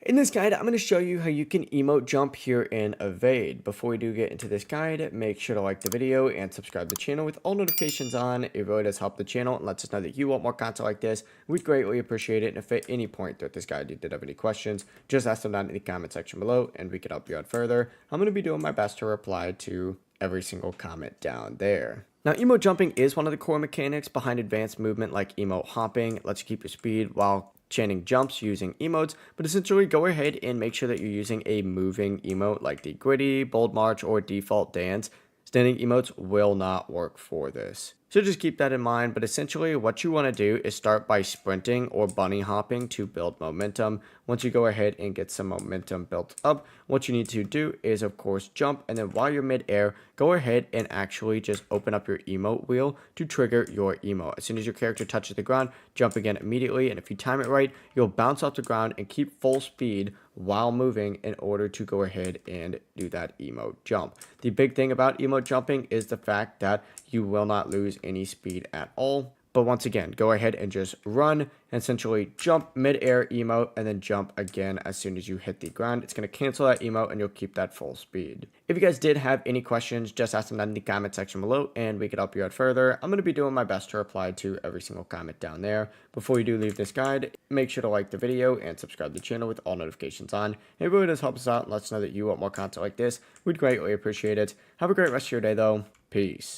In this guide, I'm going to show you how you can emote jump here in Evade. Before we do get into this guide, make sure to like the video and subscribe to the channel with all notifications on. It really does help the channel and lets us know that you want more content like this. We'd greatly appreciate it. And if at any point throughout this guide you did have any questions, just ask them down in the comment section below and we can help you out further. I'm going to be doing my best to reply to every single comment down there. Now, emote jumping is one of the core mechanics behind advanced movement like emote hopping. It lets you keep your speed while chaining jumps using emotes, but essentially go ahead and make sure that you're using a moving emote like the gritty, bold march, or default dance. Standing emotes will not work for this. So just keep that in mind, but essentially what you want to do is start by sprinting or bunny hopping to build momentum. Once you go ahead and get some momentum built up, what you need to do is of course jump, and then while you're mid-air, go ahead and actually just open up your emote wheel to trigger your emote. As soon as your character touches the ground, jump again immediately, and if you time it right, you'll bounce off the ground and keep full speed while moving in order to go ahead and do that emote jump. The big thing about emote jumping is the fact that you will not lose any speed at all. But once again, go ahead and just run and essentially jump mid-air emote and then jump again as soon as you hit the ground. It's going to cancel that emote and you'll keep that full speed. If you guys did have any questions, just ask them down in the comment section below and we could help you out further. I'm going to be doing my best to reply to every single comment down there. Before you do leave this guide, make sure to like the video and subscribe to the channel with all notifications on. It really does help us out and lets us know that you want more content like this. We'd greatly appreciate it. Have a great rest of your day though. Peace.